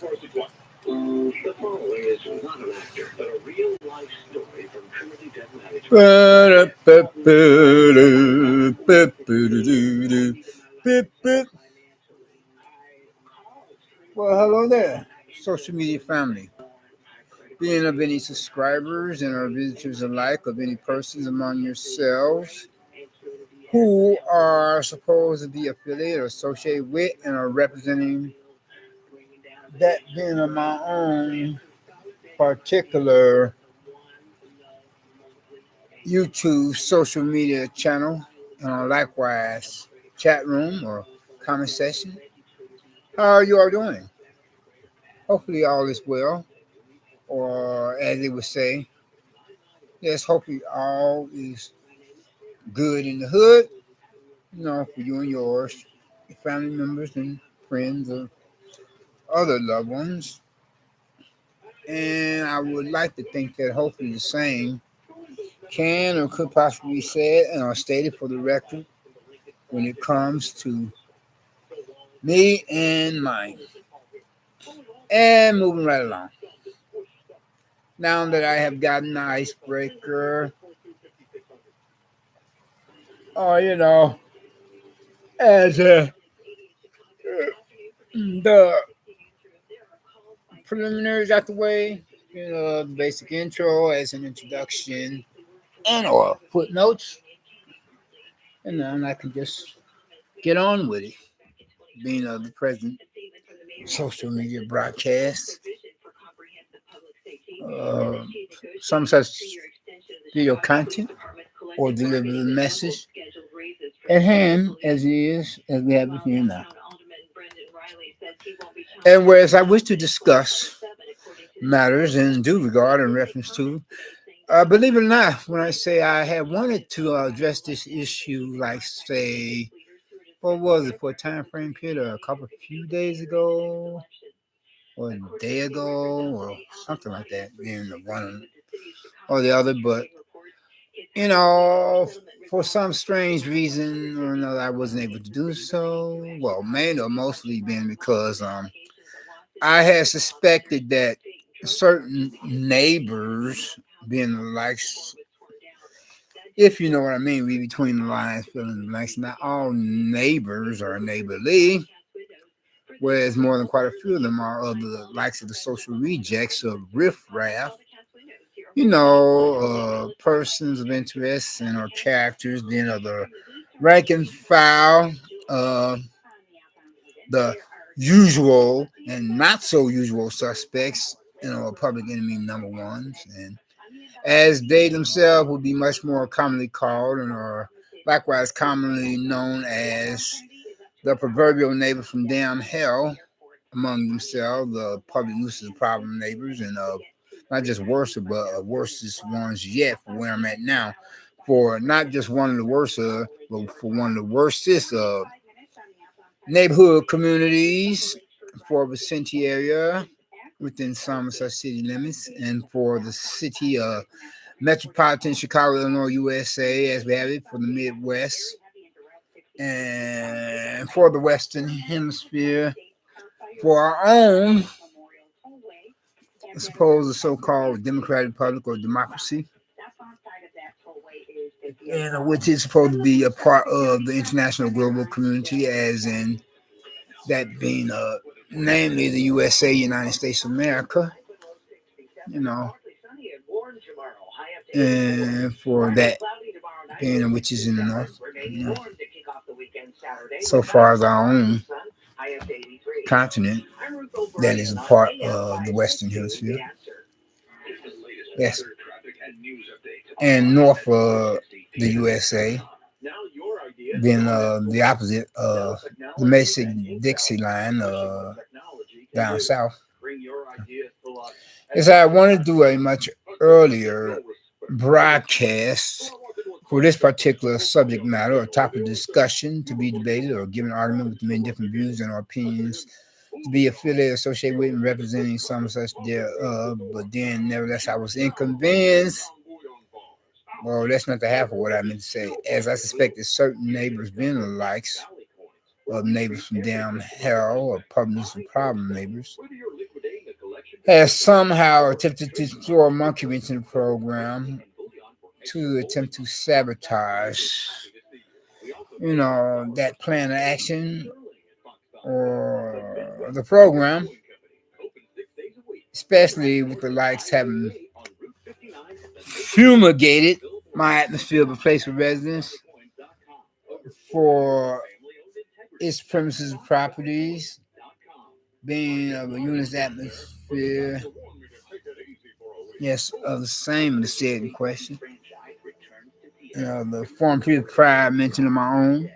The following is not an actor, but a real-life story from currently dead management. Well, hello there, social media family. Being of any subscribers and our visitors alike, of any persons among yourselves who are supposed to be affiliated or associated with and are representing that being of my own particular YouTube social media channel and likewise chat room or comment section. How are you all doing? Hopefully all is well, or as they would say, yes, hopefully all is good in the hood, for you and yours, your family members and friends or other loved ones. And I would like to think that hopefully the same can or could possibly be said and are stated for the record when it comes to me and mine. And moving right along. Now that I have gotten the icebreaker, or as the preliminaries out the way, the basic intro as an introduction and or footnotes, and then I can just get on with it. Being the present social media broadcast, some such video content or deliver the message at hand as we have it here now. And whereas I wish to discuss matters in due regard and reference to, believe it or not, when I say I had wanted to address this issue, like say, what was it, for a time frame period, a few days ago, or a day ago, or something like that, being the one or the other, but for some strange reason or another, I wasn't able to do so. Well, mainly or mostly being because I had suspected that certain neighbors, being the likes, if you know what I mean, read between the lines, filling the blanks. Not all neighbors are neighborly, whereas more than quite a few of them are of the likes of the social rejects of riffraff. Persons of interest and or characters being of the rank and file, the usual and not so usual suspects, public enemy number ones, and as they themselves would be much more commonly called and are likewise commonly known as the proverbial neighbor from damn hell among themselves, the public nuisance problem neighbors, and not just worse, but worstest ones yet for where I'm at now. For not just one of the worst, but for one of the worstest neighborhood communities for Vicente area within some such city limits, and for the city of metropolitan Chicago, Illinois, USA, as we have it, for the Midwest, and for the Western Hemisphere, for our own, I suppose, the so-called Democratic Republic or democracy, and which is supposed to be a part of the international global community, as in that being, namely the USA, United States of America, and for that being which is in the north, so far as our own continent that is a part of the Western Hemisphere. Yes. And north of the USA, being the opposite of the Mason-Dixie line down south. Yes, I wanted to do a much earlier broadcast for this particular subject matter or topic of discussion to be debated or given argument with many different views and opinions to be affiliated, associated with, and representing some such thereof. But then, nevertheless, I was inconvenienced. Well, that's not the half of what I meant to say. As I suspected, certain neighbors being the likes of neighbors from damn hell or public problem neighbors, has somehow attempted to throw a monkey wrench in the program to attempt to sabotage, that plan of action or the program, especially with the likes having fumigated my atmosphere of a place of residence for its premises and properties, being of a unit's atmosphere, yes, of the same as said in question. The form previous prior mentioned of my own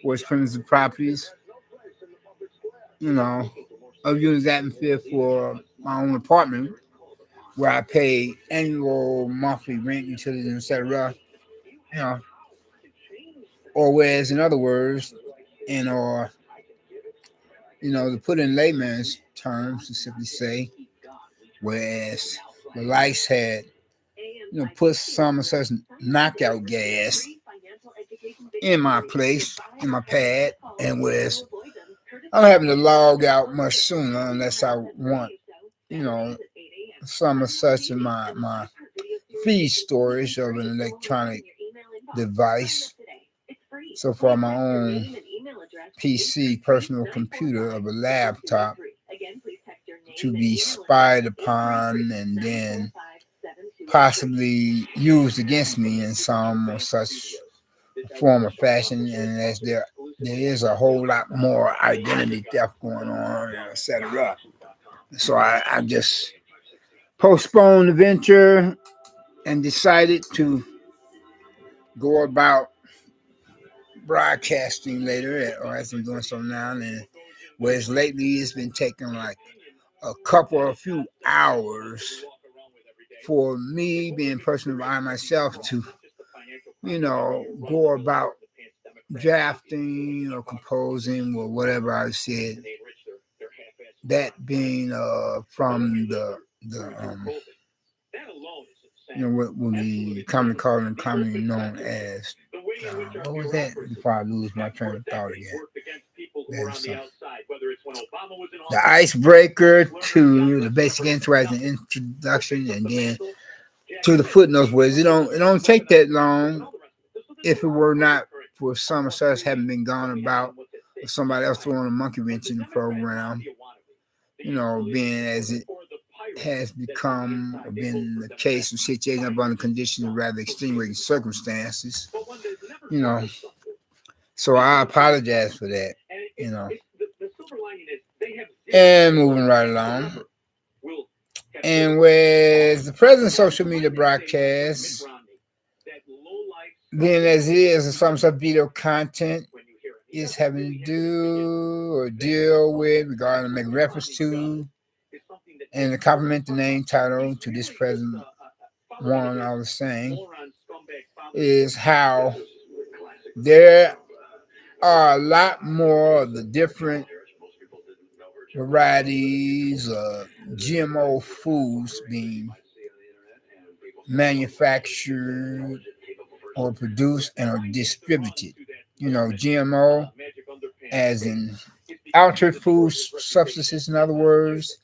for its premises and properties, you know, of unit's atmosphere for my own apartment where I pay annual monthly rent, utilities, etc. You know, or whereas in other words, and or to put in layman's terms to simply say, whereas the lights had put some of such knockout gas in my place, in my pad, and whereas I'm having to log out much sooner unless I want, some of such in my feed storage of an electronic device. So far, my own PC, personal computer of a laptop to be spied upon and then possibly used against me in some or such form or fashion. And as there is a whole lot more identity theft going on, etc. So I just postponed the venture and decided to go about broadcasting later, or as I'm doing so now. And whereas lately it's been taking like a few hours for me being personal by myself to, go about drafting or composing or whatever I said. That being from what will be commonly called and commonly known as what was that? Before I lose my train of thought again. The icebreaker to the basic interesting introduction, and then to the footnotes. Was it don't take that long if it were not for some of us having been gone about, or somebody else throwing a monkey wrench in the program. Being as it has become or been the case of situation up under conditions of rather extenuating circumstances. You know, so I apologize for that. And moving right along. And with the present social media broadcast, being as it is, some sort of video content is having to do or deal with regarding make reference to and to complement the name title to this present one I was saying is how there are a lot more of the different varieties of GMO foods being manufactured or produced and are distributed. GMO as in altered food substances, in other words,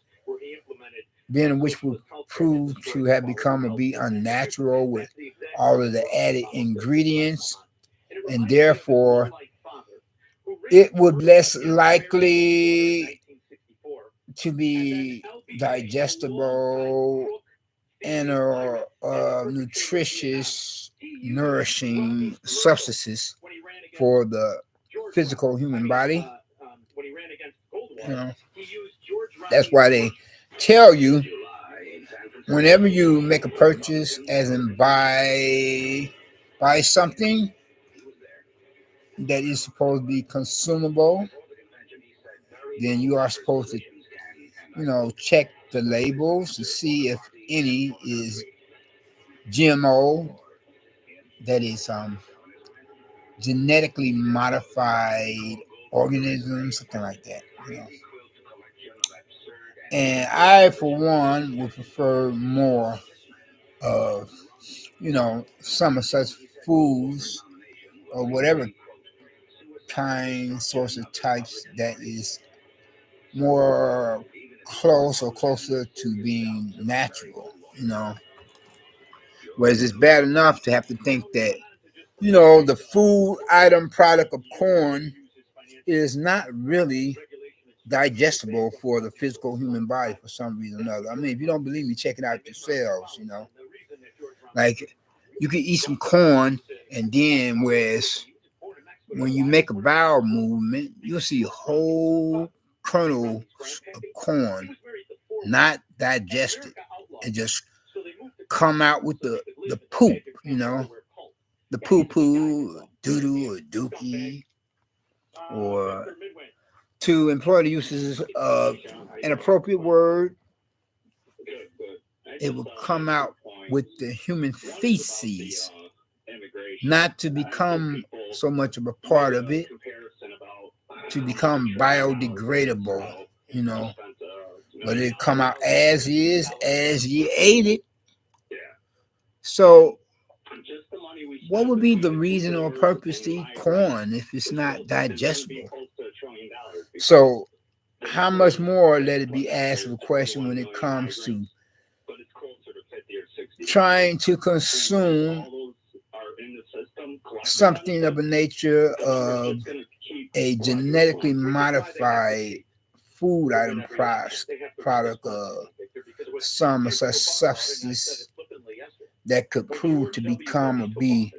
being which will prove to have become or be unnatural with all of the added ingredients, and therefore it would less likely to be digestible and nutritious, nourishing substances for the physical human body. That's why they tell you whenever you make a purchase, as in buy something that is supposed to be consumable, then you are supposed to, check the labels to see if any is GMO, that is genetically modified organisms, something like that. And I, for one, would prefer more of, some of such foods or whatever kind, source of types that is more close or closer to being natural, Whereas it's bad enough to have to think that, the food item product of corn is not really digestible for the physical human body for some reason or another. I mean, if you don't believe me, check it out yourselves. Like, you can eat some corn, and then whereas when you make a bowel movement, you'll see whole kernels of corn not digested and just come out with the poop, the poo-poo, doo-doo, or dookie, or to employ the uses of an appropriate word, it will come out with the human feces, not to become so much of a part of it, to become biodegradable, but it come out as is, as you ate it. So what would be the reason or purpose to eat corn if it's not digestible? So how much more let it be asked of a question when it comes to trying to consume something of a nature of a genetically modified food item product of some such substance that could prove to become or be,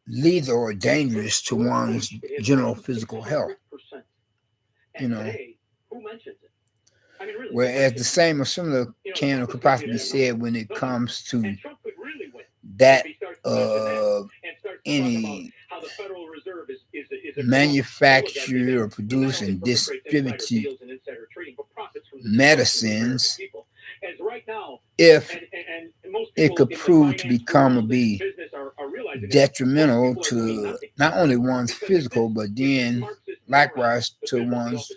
lethal or dangerous to one's general physical health. Whereas the same or similar can or could possibly be said when it comes to that of any manufacture or produce and distribute medicines, if it could prove to become or be detrimental to not only one's physical, but then likewise to one's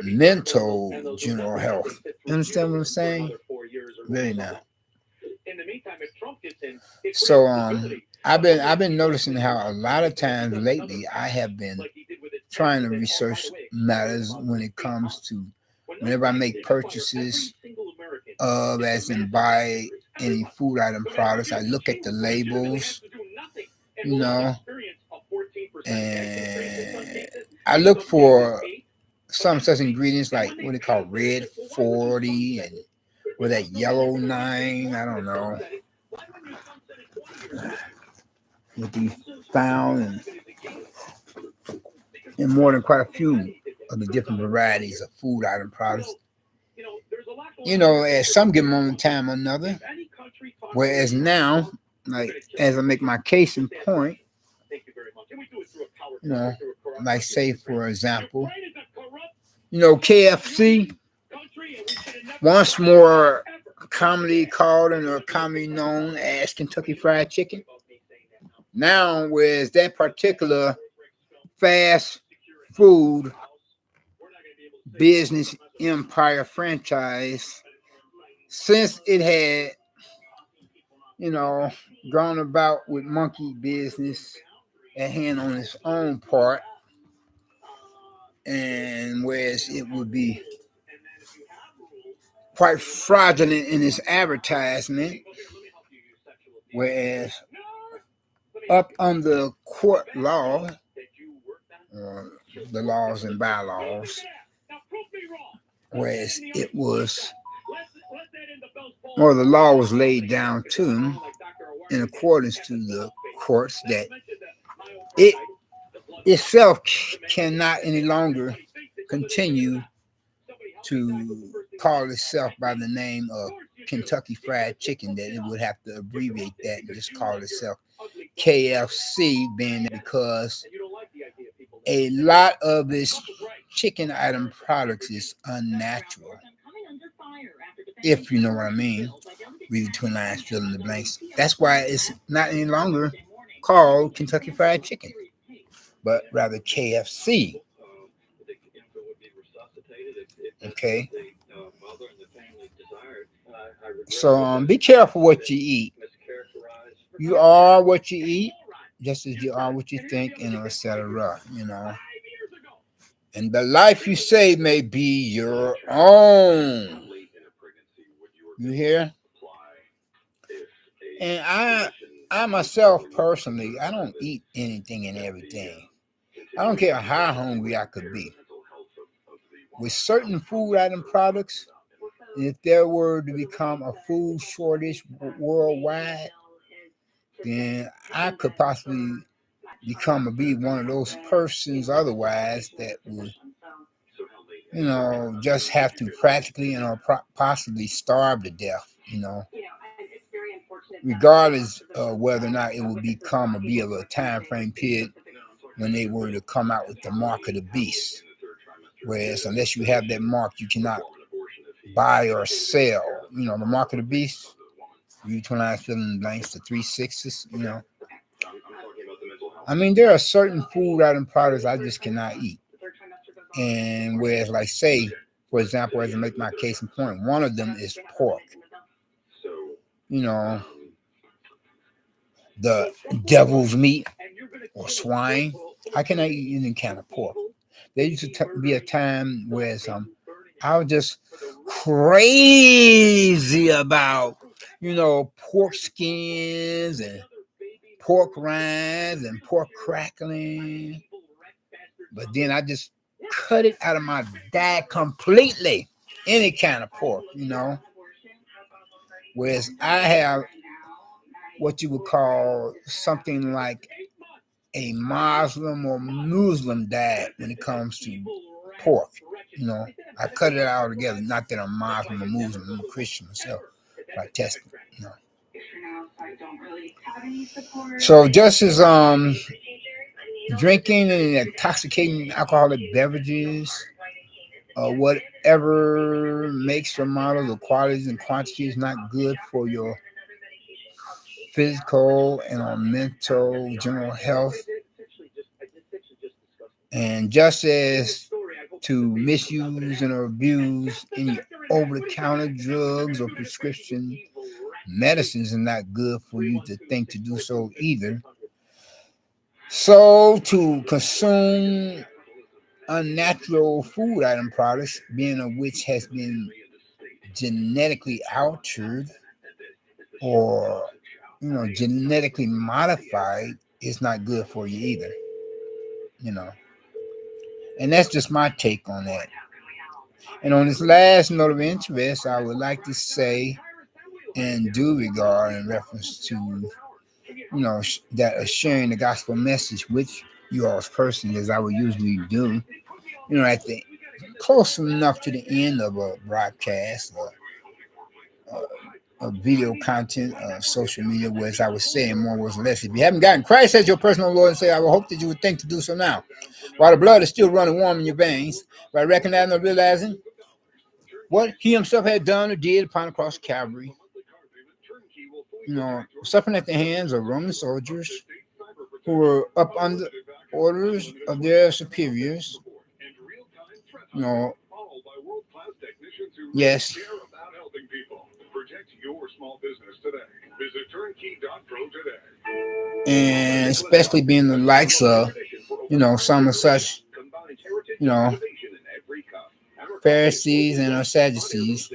mental general health. You understand what I'm saying? Really now. So I've been noticing how a lot of times lately I have been trying to research matters when it comes to whenever I make purchases of, as in buy any food item products, I look at the labels, and I look for some such ingredients like what they call red 40 and with that yellow 9, I don't know, would be found in more than quite a few of the different varieties of food item products. As some give them on time or another. Whereas now, like as I make my case in point, like say for example, KFC, once more commonly called and commonly known as Kentucky Fried Chicken. Now, whereas that particular fast food business empire franchise, since it had, gone about with monkey business at hand on its own part, and whereas it would be quite fraudulent in its advertisement, whereas up under court law, the laws and bylaws, whereas it was, or the law was laid down to them in accordance to the courts that it itself cannot any longer continue to call itself by the name of Kentucky Fried Chicken, that it would have to abbreviate that and just call itself KFC, being because a lot of its chicken item products is unnatural, if you know what I mean. Read between lines, fill in the blanks. That's why it's not any longer called Kentucky Fried Chicken, but rather KFC. Okay. So be careful what you eat. You are what you eat, just as you are what you think, and etc. And the life you save may be your own. You hear? And I myself personally, I don't eat anything and everything. I don't care how hungry I could be. With certain food item products, if there were to become a food shortage worldwide, then I could possibly be one of those persons otherwise that would, just have to practically, possibly starve to death, regardless of whether or not it would become or be of a time frame period when they were to come out with the mark of the beast. Whereas unless you have that mark, you cannot buy or sell. The mark of the beast, you 29 fill in the blanks, the 3 6s. I mean, there are certain food item products I just cannot eat. And whereas, like, say, for example, as I make my case in point, one of them is pork. You know, the devil's meat or swine. I cannot eat any kind of pork. There used to be a time where I was just crazy about, pork skins and pork rinds and pork crackling. But then I just cut it out of my diet completely. Any kind of pork. Whereas I have what you would call something like a Muslim or Muslim diet when it comes to pork. I cut it out altogether. Not that I'm Muslim or Muslim, I'm a Christian myself by testing. So just as drinking and intoxicating alcoholic beverages, whatever makes or models or qualities and quantities not good for your physical and or mental general health. And just as to misuse and or abuse any over-the-counter drugs or prescription medicines are not good for you to think to do so either. So to consume unnatural food item products, being of which has been genetically altered or genetically modified, is not good for you either. And that's just my take on that. And on this last note of interest, I would like to say, in due regard, in reference to, that sharing the gospel message with you all as persons, as I would usually do, at the close enough to the end of a broadcast or video content, social media, where, as I was saying, more words or less. If you haven't gotten Christ as your personal Lord and Savior, I would hope that you would think to do so now, while the blood is still running warm in your veins, by recognizing or realizing what He Himself had done or did upon the cross of Calvary. Suffering at the hands of Roman soldiers who were up under orders of their superiors. Yes. And especially being the likes of, some of such, Pharisees and Sadducees.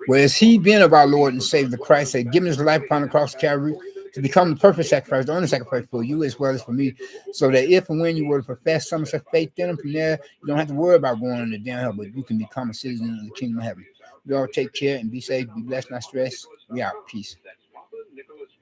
Whereas He, being of our Lord and Savior Christ, had given His life upon the cross of Calvary to become the perfect sacrifice, the only sacrifice for you as well as for me, so that if and when you were to profess some such faith in Him, from there you don't have to worry about going into down hell, but you can become a citizen of the kingdom of heaven. You all take care and be safe, be blessed, not stressed. We out. Peace.